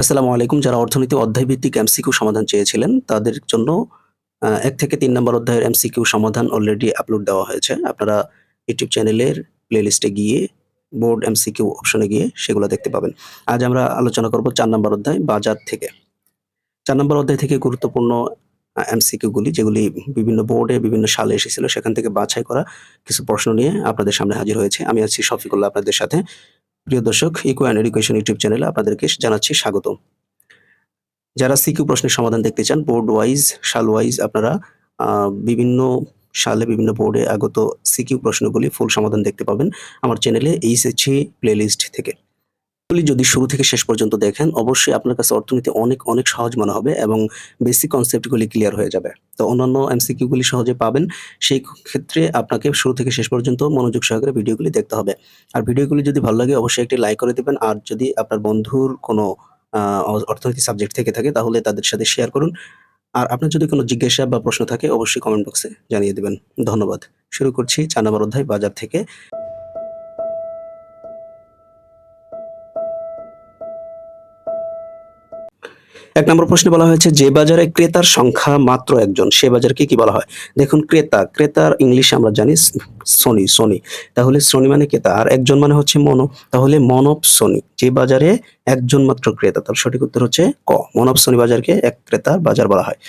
আসসালামু আলাইকুম। যারা অর্থনীতি অধ্যায়ভিত্তিক এমসিকিউ সমাধান চেয়েছিলেন, তাদের জন্য ১ থেকে ৩ নম্বর অধ্যায়ের এমসিকিউ সমাধান অলরেডি আপলোড দেওয়া হয়েছে। আপনারা ইউটিউব চ্যানেলের প্লেলিস্টে গিয়ে বোর্ড এমসিকিউ অপশনে গিয়ে সেগুলো দেখতে পাবেন। আজ আমরা আলোচনা করব ৪ নম্বর অধ্যায় বাজার থেকে। ৪ নম্বর অধ্যায় থেকে গুরুত্বপূর্ণ এমসিকিউ গুলি যেগুলি বিভিন্ন বোর্ডে বিভিন্ন সালে এসেছিল সেখান থেকে বাছাই করা কিছু প্রশ্ন নিয়ে আপনাদের সামনে হাজির হয়েছি। আমি আছি শফিকুল্লাহ আপনাদের সাথে। প্রিয় দর্শক, ইকো অ্যান্ড এডুকেশন ইউটিউব চ্যানেলে আপনাদেরকে জানাচ্ছি স্বাগতম। যারা সিকিউ প্রশ্নের সমাধান দেখতে চান বোর্ড ওয়াইজ, সাল ওয়াইজ আপনারা বিভিন্ন সালে বিভিন্ন বোর্ডে আগত সিকিউ প্রশ্নগুলি ফুল সমাধান দেখতে পাবেন আমার চ্যানেলে এইচএসসি প্লেলিস্ট থেকে। এগুলি যদি শুরু থেকে শেষ পর্যন্ত দেখেন অবশ্যই আপনার কাছে অর্থনীতি অনেক সহজ মনে হবে এবং বেসিক কনসেপ্টগুলি ক্লিয়ার হয়ে যাবে। তো অন্যান্য এমসিকিউ গুলি সহজে পাবেন। সেই ক্ষেত্রে আপনাকে শুরু থেকে শেষ পর্যন্ত মনোযোগ সহকারে ভিডিওগুলি দেখতে হবে। আর ভিডিওগুলি যদি ভালো লাগে অবশ্যই একটি লাইক করে দিবেন। আর যদি আপনার বন্ধুর কোনো অর্থনীতি সাবজেক্ট থেকে থাকে তাহলে তাদের সাথে শেয়ার করুন। আর আপনার যদি কোনো জিজ্ঞাসা বা প্রশ্ন থাকে অবশ্যই কমেন্ট বক্সে জানিয়ে দিবেন। ধন্যবাদ। শুরু করছি ৪ নম্বর অধ্যায় বাজার থেকে। ১ নম্বর প্রশ্নে বলা হয়েছে যে বাজারে ক্রেতার সংখ্যা মাত্র একজন সে বাজারকে কি বলা হয়? দেখুন ক্রেতার ইংলিশে আমরা জানি সনি। তাহলে সনি মানে ক্রেতা আর একজন মানে হচ্ছে মনো। তাহলে মন অফ সনি। যে বাজারে একজন মাত্র ক্রেতা তার সঠিক উত্তর হচ্ছে ক। মন অফ সনি বাজারকে এক ক্রেতার বাজার বলা হয়।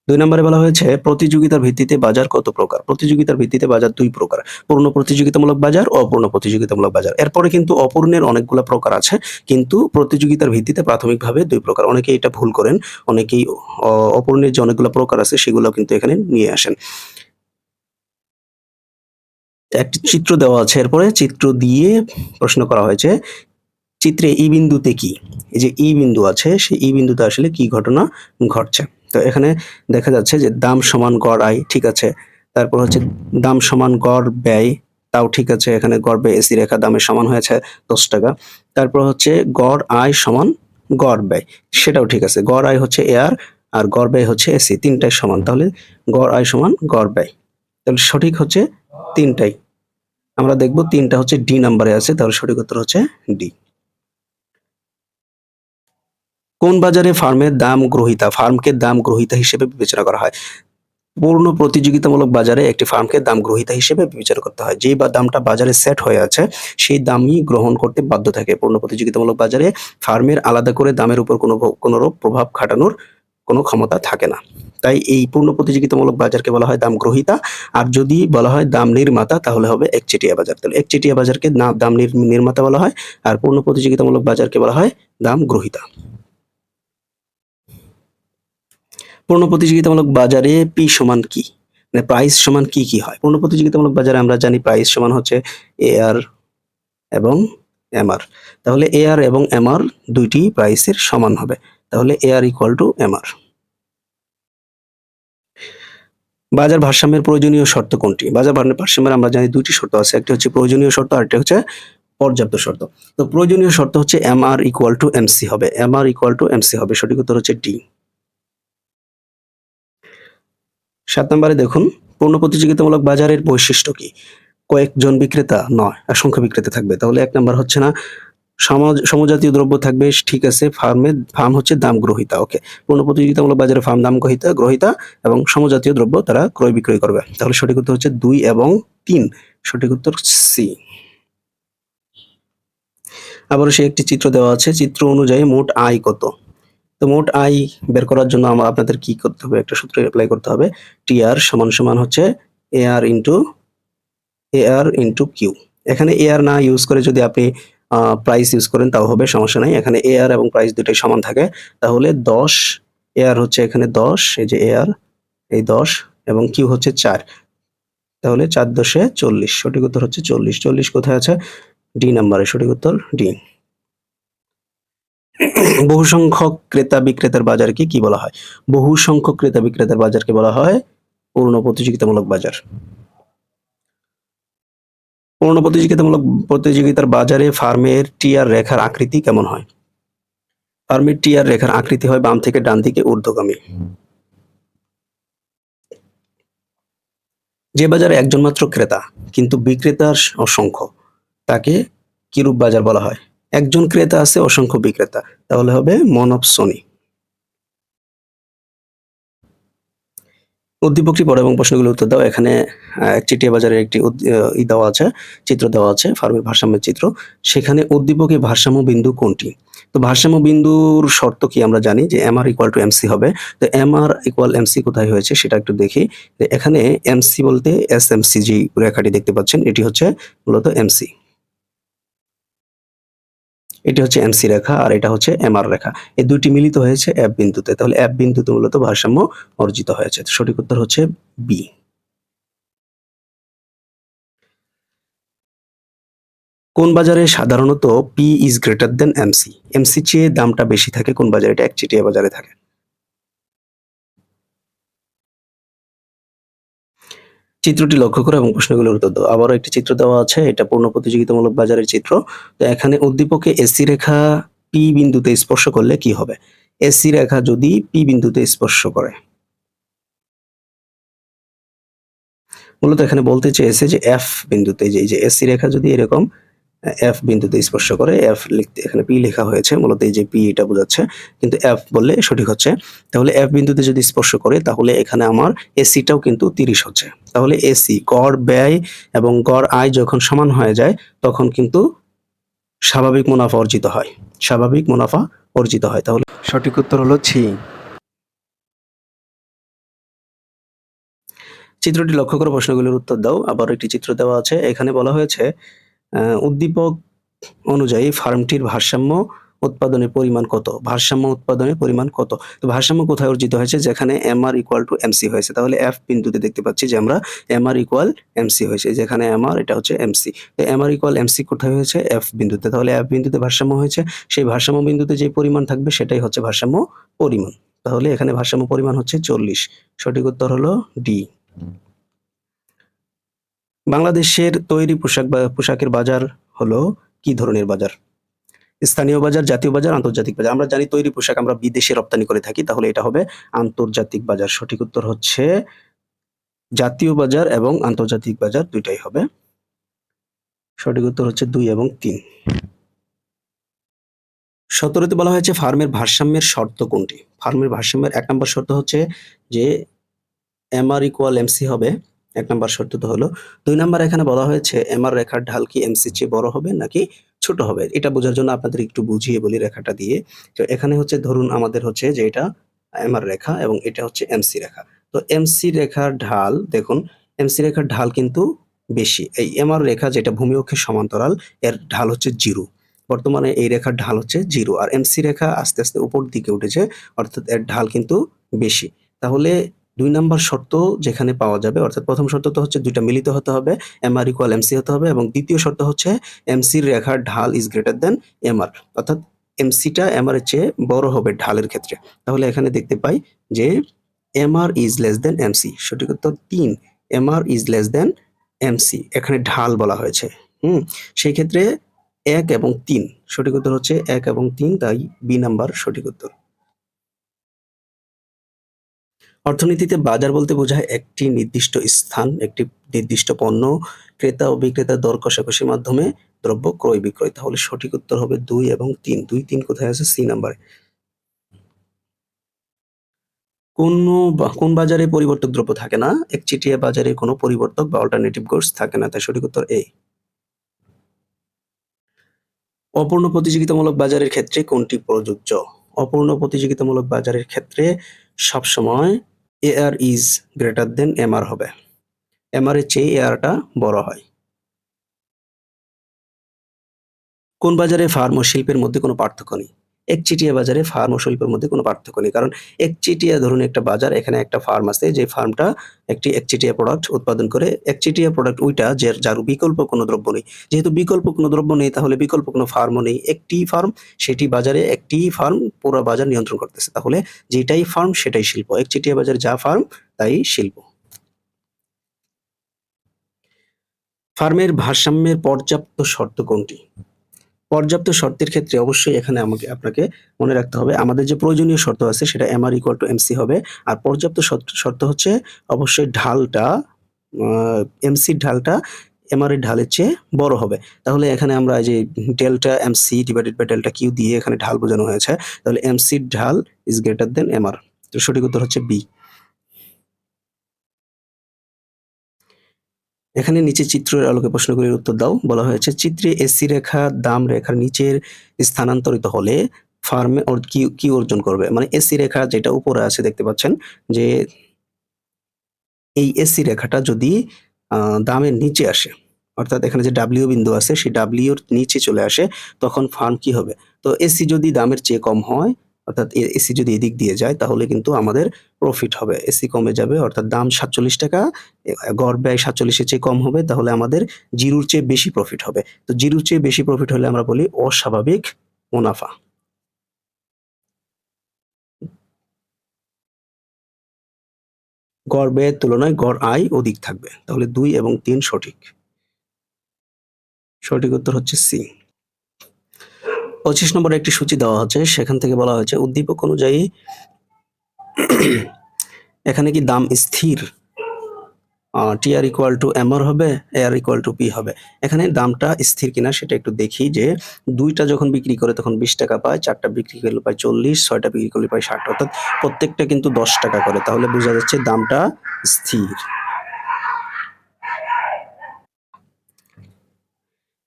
২ নম্বরে বলা হয়েছে প্রতিযোগিতার ভিত্তিতে বাজার কত প্রকার? প্রতিযোগিতার ভিত্তিতে বাজার ২ প্রকার। পূর্ণ প্রতিযোগিতামূলক বাজার ও অপূর্ণ প্রতিযোগিতামূলক বাজার। এরপরে কিন্তু অপূর্ণের অনেকগুলা প্রকার আছে। কিন্তু প্রতিযোগিতার ভিত্তিতে প্রাথমিকভাবে ২ প্রকার। অনেকেই এটা ভুল করেন। অনেকেই অপূর্ণের যে অনেকগুলা প্রকার আছে সেগুলো কিন্তু এখানে নিয়ে আসেন। একটি চিত্র দেওয়া আছে এরপরে চিত্র দিয়ে প্রশ্ন করা হয়েছে চিত্রে ই বিন্দুতে কি? এই যে ই বিন্দু আছে সেই ই বিন্দুতে আসলে কি ঘটনা ঘটছে? তো এখানে দেখা যাচ্ছে যে দাম সমান গড় আয়, ঠিক আছে। তারপর হচ্ছে দাম সমান গড় ব্যয়, তাও ঠিক আছে। এখানে গড় ব্যয় এসি রেখা দামের সমান হয়েছে ১০ টাকা। তারপর হচ্ছে গড় আয় সমান গড় ব্যয়, সেটাও ঠিক আছে। গড় আয় হচ্ছে এয়ার আর গড় ব্যয় হচ্ছে এসি, তিনটাই সমান। তাহলে গড় আয় সমান গড় ব্যয়। তাহলে সঠিক হচ্ছে তিনটাই। আমরা দেখব ৩টা হচ্ছে ডি নাম্বারে আছে, তাহলে সঠিক উত্তর হচ্ছে ডি। কোন বাজারে ফার্মের দাম গ্রহীতা ফার্মকে দাম গ্রহীতা হিসেবে বিবেচনা করা হয়? পূর্ণ প্রতিযোগিতামূলক বাজারে একটি ফার্মকে দাম গ্রহীতা হিসেবে বিবেচনা করতে হয়। যেই বা দামটা বাজারে সেট হয়ে আছে সেই দামই গ্রহণ করতে বাধ্য থাকে। পূর্ণ প্রতিযোগিতামূলক বাজারে ফার্মের আলাদা করে দামের উপর কোনোরূপ প্রভাব খাটানোর কোনো ক্ষমতা থাকে না। তাই এই পূর্ণ প্রতিযোগিতামূলক বাজারকে বলা হয় দাম গ্রহীতা। আর যদি বলা হয় দাম নির্মাতা তাহলে হবে একচেটিয়া বাজার। তাহলে একচেটিয়া বাজারকে দাম নির্মাতা বলা হয় আর পূর্ণ প্রতিযোগিতামূলক বাজারকে বলা হয় দাম গ্রহীতা। পূর্ণ প্রতিযোগিতামূলক বাজারে পি সমান কি? মানে প্রাইস সমান কি হয়? পূর্ণ প্রতিযোগিতামূলক বাজারে আমরা জানি প্রাইস সমান হচ্ছে এআর এবং এমআর। তাহলে এআর এবং এমআর দুইটি প্রাইসের সমান হবে। তাহলে এআর ইকুয়াল টু এমআর। বাজার ভারসাম্যের প্রয়োজনীয় শর্ত কোনটি? বাজার ভারসাম্যের আমরা জানি দুইটি শর্ত আছে। একটি হচ্ছে প্রয়োজনীয় শর্ত আরেকটি হচ্ছে পর্যাপ্ত শর্ত। তো প্রয়োজনীয় শর্ত হচ্ছে এমআর ইকুয়াল টু এমসি হবে। এমআর ইকুয়াল টু এমসি হবে। সঠিক উত্তর হচ্ছে ডি। ৭ নম্বরে দেখুন পূর্ণ প্রতিযোগিতামূলক বাজারের বৈশিষ্ট্য কি? কয়েকজন বিক্রেতা নয়, অসংখ্য বিক্রেতা থাকবে। তাহলে ১ নাম্বার হচ্ছে না সমজাতীয় দ্রব্য থাকবে, ঠিক আছে। ফার্ম হচ্ছে দাম গ্রহীতা, ওকে। পূর্ণ প্রতিযোগিতামূলক বাজারে ফার্ম দাম গ্রহীতা এবং সমজাতীয় দ্রব্য তারা ক্রয় বিক্রয় করবে। তাহলে সঠিক উত্তর হচ্ছে ২ এবং ৩। সঠিক উত্তর সি। আবারও সে একটি চিত্র দেওয়া আছে। চিত্র অনুযায়ী মোট আয় কত? তো মোট আয় বের করার জন্য আপনাদের কি করতে হবে? একটা সূত্র এপ্লাই করতে হবে। টিআর সমান হচ্ছে এআর ইনটু কিউ। এখানে এআর না ইউজ করে যদি আপনি প্রাইস ইউজ করেন তাও হবে, সমস্যা নাই। এখানে এআর এবং প্রাইস দুটোই সমান থাকে। তাহলে ১০ এআর হচ্ছে এখানে ১০, এই যে এআর এই ১০ এবং কিউ হচ্ছে ৪। তাহলে ৪ দশে ৪০। সঠিক উত্তর হচ্ছে ৪০। ৪০ কোথায় আছে? ডি নাম্বারে। সঠিক উত্তর ডি। বহু সংখ্যক ক্রেতা বিক্রেতার বাজারকে কি বলা হয়? বহু সংখ্যক ক্রেতা বিক্রেতার বাজারকে বলা হয় পূর্ণ প্রতিযোগিতামূলক বাজার। পূর্ণ প্রতিযোগিতার বাজারে ফার্মের টিআর রেখার আকৃতি কেমন হয়? ফার্মের টিআর রেখার আকৃতি হয় বাম থেকে ডান দিকে ঊর্ধ্বগামী। যে বাজারে একজন মাত্র ক্রেতা কিন্তু বিক্রেতার অসংখ্য তাকে কিরূপ বাজার বলা হয়? একজন ক্রেতা আছে, অসংখ্য বিক্রেতা, তাহলে হবে মনপসনি। উদ্দীপকটি পড়ো এবং প্রশ্নগুলোর উত্তর দাও। এখানে একচেটিয়া বাজারের একটি দেওয়া আছে, চিত্র দেওয়া আছে, ফার্মের ভারসাম্যের চিত্র। সেখানে উদ্দীপকে ভারসাম্য বিন্দু কোনটি? তো ভারসাম্য বিন্দুর শর্ত কি আমরা জানি যে MR = MC হবে। তো MR = MC কোথায় হয়েছে সেটা একটু দেখি। এখানে MC বলতে SMC যে রেখাটি দেখতে পাচ্ছেন এটি হচ্ছে মূলত MC। এটি হচ্ছে MC রেখা আর এটা হচ্ছে MR রেখা। এই দুইটি মিলিত হয়েছে F বিন্দুতে। তাহলে F বিন্দুতে মূলত ভারসাম্য অর্জিত হয়েছে। সঠিক উত্তর হচ্ছে B। কোন বাজারে সাধারণত P is greater than MC? MC চেয়ে দামটা বেশি থাকে কোন বাজারে? এটা একচেটিয়া বাজারে থাকে। চিত্রটি লক্ষ্য করো এবং প্রশ্নগুলোর উত্তর দাও। আবারও একটি চিত্র দেওয়া আছে, এটা পূর্ণ প্রতিযোগিতামূলক বাজারের চিত্র। তো এখানে উদ্দীপকে AC রেখা P বিন্দুতে স্পর্শ করলে কি হবে? AC রেখা যদি P বিন্দুতে স্পর্শ করে, মূলত এখানে বলতে চেয়েছে যে F বিন্দুতে, যে এই যে AC রেখা যদি এরকম F বিন্দুতে স্পর্শ করে, F লিখতে এখানে P লেখা হয়েছে, মূলত এই যে P এটা বোঝাচ্ছে, কিন্তু F বললে সঠিক হচ্ছে। তাহলে F বিন্দুতে যদি স্পর্শ করে তাহলে এখানে আমার AC টাও কিন্তু 30 হচ্ছে। তাহলে AC গড় ব্যয় এবং গড় আয় যখন সমান হয়ে যায় তখন কিন্তু স্বাভাবিক মুনাফা অর্জিত হয়। স্বাভাবিক মুনাফা অর্জিত হয়। তাহলে সঠিক উত্তর হলো ছি। চিত্রটি লক্ষ্য করে প্রশ্নগুলোর উত্তর দাও। আবার একটি চিত্র দেওয়া আছে, এখানে বলা হয়েছে উদ্দীপক অনুযায়ী ফার্মটির ভারসাম্য উৎপাদনের পরিমাণ কত? ভারসাম্য উৎপাদনের পরিমাণ কত? তো ভারসাম্য কোথায় অর্জিত হয়েছে? যেখানে MR = MC হয়েছে। তাহলে F বিন্দুতে দেখতে পাচ্ছি যে আমরা MR = MC হয়েছে। যেখানে MR এটা হচ্ছে MC। তো MR = MC কোথায় হয়েছে? F বিন্দুতে। তাহলে F বিন্দুতে ভারসাম্য হয়েছে। সেই ভারসাম্য বিন্দুতে যে পরিমাণ থাকবে সেটাই হচ্ছে ভারসাম্য পরিমাণ। তাহলে এখানে ভারসাম্য পরিমাণ হচ্ছে 40। সঠিক উত্তর হলো D। বাংলাদেশের তৈরি পোশাকের বাজার হলো কি ধরনের বাজার? স্থানীয় বাজার, জাতীয় বাজার, আন্তর্জাতিক বাজার। আমরা জানি তৈরি পোশাক আমরা বিদেশে রপ্তানি করে থাকি, তাহলে এটা হবে আন্তর্জাতিক বাজার। সঠিক উত্তর হচ্ছে জাতীয় বাজার এবং আন্তর্জাতিক বাজার দুইটাই হবে। সঠিক উত্তর হচ্ছে 2 এবং 3। 17তে বলা হয়েছে ফার্মের ভারসাম্যের শর্ত কোনটি? ফার্মের ভারসাম্যের 1 নম্বর শর্ত হচ্ছে যে MR = MC হবে। 1 নাম্বার শর্ত তো হলো। 2 নাম্বার এখানে বলা হয়েছে MR রেখার ঢাল কি MC চেয়ে বড় হবে নাকি ছোট হবে? এটা বোঝার জন্য আপনাদের একটু বুঝিয়ে বলি রেখাটা দিয়ে। তো এখানে হচ্ছে ধরুন আমাদের হচ্ছে যে এটা MR রেখা এবং এটা হচ্ছে MC রেখা। তো MC রেখার ঢাল দেখুন, MC রেখার ঢাল কিন্তু বেশি। এই MR রেখা যেটা ভূমি অক্ষের সমান্তরাল এর ঢাল হচ্ছে 0। বর্তমানে এই রেখার ঢাল হচ্ছে 0 আর MC রেখা আস্তে, আস্তে উপর দিকে উঠেছে, অর্থাৎ এর ঢাল কিন্তু বেশি। তাহলে 2 নাম্বার শর্ত যেখানে পাওয়া যাবে, অর্থাৎ প্রথম শর্ত তো হচ্ছে 2 টা মিলিত হতে হবে, MR = MC হতে হবে এবং দ্বিতীয় শর্ত হচ্ছে MC র রেখার ঢাল is greater than MR, অর্থাৎ MC টা MR এর চেয়ে বড় হবে ঢালের ক্ষেত্রে। তাহলে এখানে দেখতে পাই যে MR is less than MC। সঠিক উত্তর 3, MR is less than MC। এখানে ঢাল বলা হয়েছে। সেই ক্ষেত্রে 1 এবং 3 সঠিক উত্তর হচ্ছে 1 এবং 3, তাই B নাম্বার সঠিক উত্তর। অর্থনীতিতে বাজার বলতে বোঝায় একটি নির্দিষ্ট স্থান, একটি নির্দিষ্ট পণ্য ক্রেতা ও বিক্রেতার দর কষাকষির মাধ্যমে দ্রব্য ক্রয় বিক্রয়। তাহলে সঠিক উত্তর হবে 2 এবং 3। 2, 3 কোথায় আছে? C নাম্বারে। কোন বাজারে পরিবর্তক দ্রব্য থাকে না? একচেটিয়া বাজারে কোনো পরিবর্তক বা অল্টারনেটিভ গুডস থাকে না, তাই সঠিক উত্তর A। অপূর্ণ প্রতিযোগিতামূলক বাজারের ক্ষেত্রে কোনটি প্রযোজ্য? অপূর্ণ প্রতিযোগিতামূলক বাজারের ক্ষেত্রে সবসময় AR is greater than MR হবে। MR এর চেয়ে AR টা বড় হয়। কোন বাজারে ফার্ম ও শিল্পের মধ্যে কোনো পার্থক্য নেই? একচেটিয়া বাজারে ফার্ম ও শিল্পের মধ্যে কোনো পার্থক্য নেই। কারণ একচেটিয়া ধরুন একটা বাজার, এখানে একটা ফার্ম আছে, যে ফার্মটা একটি একচেটিয়া প্রোডাক্ট উৎপাদন করে। একচেটিয়া প্রোডাক্ট ওইটা যার বিকল্প কোনো দ্রব্য নেই। যেহেতু বিকল্প কোনো দ্রব্য নেই তাহলে বিকল্প কোনো ফার্মও নেই। একটি ফার্ম, সেটি বাজারে একটি ফার্ম পুরো বাজার নিয়ন্ত্রণ করতেছে। তাহলে যেটাই ফার্ম সেটাই শিল্প। একচেটিয়া বাজারে যা ফার্ম তাই শিল্প। ফার্মের ভারসাম্যের পর্যাপ্ত শর্ত কোনটি? পর্যাপ্ত শর্তের ক্ষেত্রে অবশ্যই এখানে আপনাকে মনে রাখতে হবে আমাদের যে প্রয়োজনীয় শর্ত আছে সেটা MR = MC হবে। আর পর্যাপ্ত শর্ত হচ্ছে অবশ্যই ঢালটা, MC র ঢালটা এমআর এর ঢালের চেয়ে বড় হবে। তাহলে এখানে আমরা এই যে delta MC divided by delta Q দিয়ে এখানে ঢাল বোঝানো হয়েছে। তাহলে এমসির ঢাল ইজ গ্রেটার দেন এমআর। তো সঠিক উত্তর হচ্ছে বি। এখানে নিচে চিত্রের আলোকে প্রশ্নগুলির উত্তর দাও। বলা হয়েছে চিত্রে এসি রেখা দাম রেখার নিচের স্থানান্তরিত হলে ফার্মে কি অর্জন করবে? মানে এসি রেখা যেটা উপরে আছে দেখতে পাচ্ছেন যে এই এসি রেখাটা যদি দামের নিচে আসে, অর্থাৎ এখানে যে ডাব্লিউ বিন্দু আছে সেই ডাব্লিউর নিচে চলে আসে, তখন ফার্ম কি হবে? তো এসি যদি দামের চেয়ে কম হয়, অর্থাৎ এসি যদি এদিক দিয়ে যায়, তাহলে কিন্তু আমাদের প্রফিট হবে। এসি কমে যাবে, অর্থাৎ দাম ৪৭ টাকা, গড় ব্যয় ৪৭ এর চেয়ে কম হবে, তাহলে আমাদের জিরোর চেয়ে বেশি প্রফিট হবে। তো জিরোর চেয়ে বেশি প্রফিট হলে আমরা বলি অস্বাভাবিক মুনাফা। গড় ব্যয়ের তুলনায় গড় আয় অধিক থাকবে। তাহলে ২ এবং ৩ সঠিক। সঠিক উত্তর হচ্ছে সি। ২৫ নম্বরে একটি সূচি দেওয়া হচ্ছে, সেখান থেকে বলা হয়েছে উদ্দীপক অনুযায়ী এখানে কি দাম স্থির? টিআর ইকুয়াল টু এমআর হবে, এআর ইকুয়াল টু পি হবে। এখানে দামটা স্থির কিনা সেটা একটু দেখি যে ২টা যখন বিক্রি করে তখন ২০ টাকা পায়, ৪টা বিক্রি করলে পায় ৪০, ৬টা বিক্রি করলে পায় ৬০, অর্থাৎ প্রত্যেকটা কিন্তু ১০ টাকা করে। তাহলে বোঝা যাচ্ছে দামটা স্থির।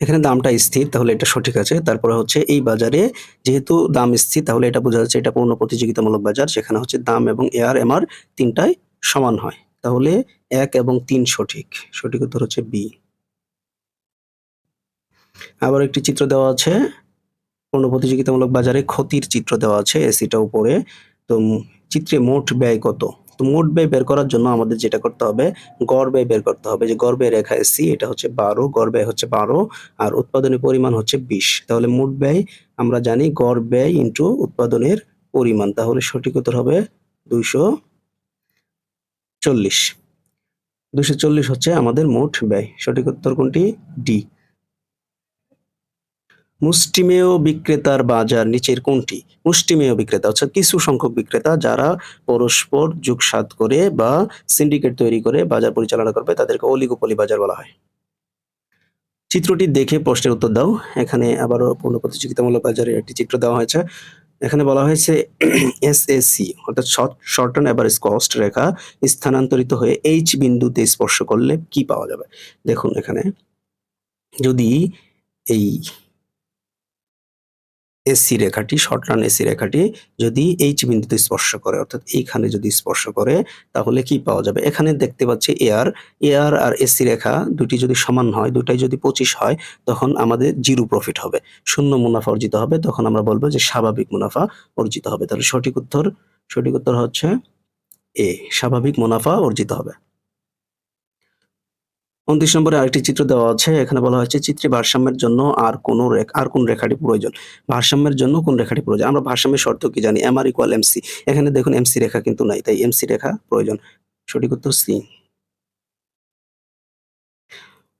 এখানে দামটা স্থির, তাহলে এটা সঠিক আছে। তারপরে হচ্ছে এই বাজারে যেহেতু দাম স্থির, তাহলে এটা বোঝা যাচ্ছে এটা পূর্ণ প্রতিযোগিতামূলক বাজার, সেখানে হচ্ছে দাম এবং এআর এমআর তিনটাই সমান হয়। তাহলে ১ এবং ৩ সঠিক। সঠিক উত্তর হচ্ছে বি। আবার একটি চিত্র দেওয়া আছে, পূর্ণ প্রতিযোগিতামূলক বাজারে ক্ষতির চিত্র দেওয়া আছে এসিটা উপরে। তো চিত্রে মোট ব্যয় কত? তো মোট ব্যয় বের করার জন্য আমাদের যেটা করতে হবে, গড় ব্যয় বের করতে হবে। যে গড় ব্যয় রেখা এসি, এটা হচ্ছে ১২, গড় ব্যয় হচ্ছে ১২ আর উৎপাদনের পরিমাণ হচ্ছে ২০। তাহলে মোট ব্যয় আমরা জানি গড় ব্যয় ইনটু উৎপাদনের পরিমাণ। তাহলে সঠিক উত্তর হবে ২৪০। ২৪০ হচ্ছে আমাদের মোট ব্যয়। সঠিক উত্তর কোনটি? ডি। মুষ্টিমেয় বিক্রেতার বাজার নিচের কোনটি? মুষ্টিমেয় বিক্রেতা অর্থাৎ কিছু সংখ্যক বিক্রেতা যারা পরস্পর যোগসাৎ করে বা সিন্ডিকেট তৈরি করে বাজার পরিচালনা করবে, তাদেরকে অলিগোপলি বাজার বলা হয়। চিত্রটি দেখে প্রশ্নের উত্তর দাও। এখানে আবারও পূর্ণ প্রতিযোগিতামূলক বাজারের একটি চিত্র দেওয়া হয়েছে। এখানে বলা হয়েছে এসএসি অর্থাৎ শর্টন এভারেজ কস্ট রেখা স্থানান্তরিত হয়ে এইচ বিন্দুতে স্পর্শ করলে কি পাওয়া যাবে? দেখুন এখানে যদি এই এসি রেখাটি, শর্ট রান এসি রেখাটি যদি এইচ বিন্দুতে স্পর্শ করে, অর্থাৎ এইখানে যদি স্পর্শ করে, তাহলে কি পাওয়া যাবে? এখানে দেখতে পাচ্ছি এআর আর এসি রেখা দুটি যদি সমান হয়, দুটাই যদি ২৫ হয়, তখন আমাদের জিরো প্রফিট হবে, শূন্য মুনাফা অর্জিত হবে। তখন আমরা বলবো যে স্বাভাবিক মুনাফা অর্জিত হবে। তাহলে সঠিক উত্তর হচ্ছে এ, স্বাভাবিক মুনাফা অর্জিত হবে। ২৯ নম্বরে আরেকটি চিত্র দেওয়া আছে। এখানে বলা হয়েছে চিত্রে ভারসাম্যের জন্য আর কোন রেখাটি প্রয়োজন? ভারসাম্যের জন্য কোন রেখাটি প্রয়োজন? আমরা ভারসাম্যের শর্ত কি জানি? MR equal MC. এখানে দেখুন এমসি রেখা কিন্তু নাই, তাই এমসি রেখা প্রয়োজন। সঠিক উত্তর সি।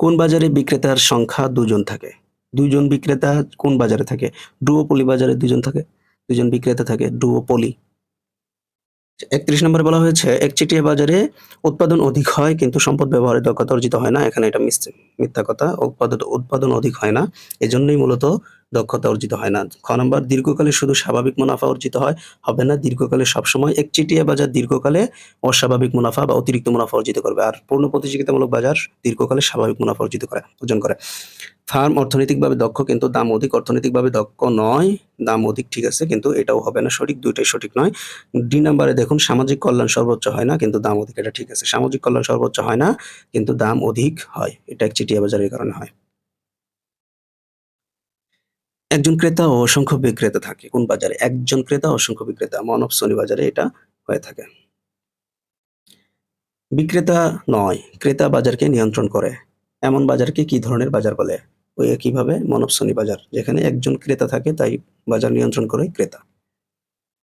কোন বাজারে বিক্রেতার সংখ্যা ২ জন থাকে? ২ জন বিক্রেতা কোন বাজারে থাকে? ডুওপলি বাজারে ২ জন থাকে, ২ জন বিক্রেতা থাকে, ডুওপলি। ৩১ নম্বরে বলা হয়েছে একচেটিয়া বাজারে উৎপাদন অধিক হয় কিন্তু সম্পদ ব্যবহারের দক্ষতা অর্জিত হয় না। এখানে এটা মিথ্যা কথা। উৎপাদন অধিক হয় না, এজন্যই মূলত দক্ষতা অর্জিত হয় না। খ নাম্বার দীর্ঘকালে শুধু স্বাভাবিক মুনাফা অর্জিত হয়, হবে না। দীর্ঘকালে সবসময় একচেটিয়া বাজার দীর্ঘকালে অস্বাভাবিক মুনাফা বা অতিরিক্ত মুনাফা অর্জিত করবে, আর পূর্ণ প্রতিযোগিতামূলক বাজার দীর্ঘকালে স্বাভাবিক মুনাফা অর্জন করে। ফার্ম অর্থনৈতিকভাবে দক্ষ কিন্তু দাম অধিক, অর্থনৈতিকভাবে দক্ষ নয়, দাম অধিক ঠিক আছে, কিন্তু এটাও হবে না সঠিক, দুইটাই সঠিক নয়। ডি নাম্বারে দেখুন সামাজিক কল্যাণ সর্বোচ্চ হয় না কিন্তু দাম অধিক, এটা ঠিক আছে। সামাজিক কল্যাণ সর্বোচ্চ হয় না কিন্তু দাম অধিক হয়, এটা একচেটিয়া বাজারের কারণে হয়। একজন ক্রেতা ও অসংখ্য বিক্রেতা থাকে কোন বাজারে? একজন ক্রেতা অসংখ্য বিক্রেতা, মানব শ্রেণী বাজারে এটা হয়ে থাকে। বিক্রেতা নয়, ক্রেতা বাজারকে নিয়ন্ত্রণ করে, এমন বাজারকে কি ধরনের বাজার বলে? ওই একইভাবে মানব শ্রেণী বাজার, যেখানে একজন ক্রেতা থাকে তাই বাজার নিয়ন্ত্রণ করে ক্রেতা।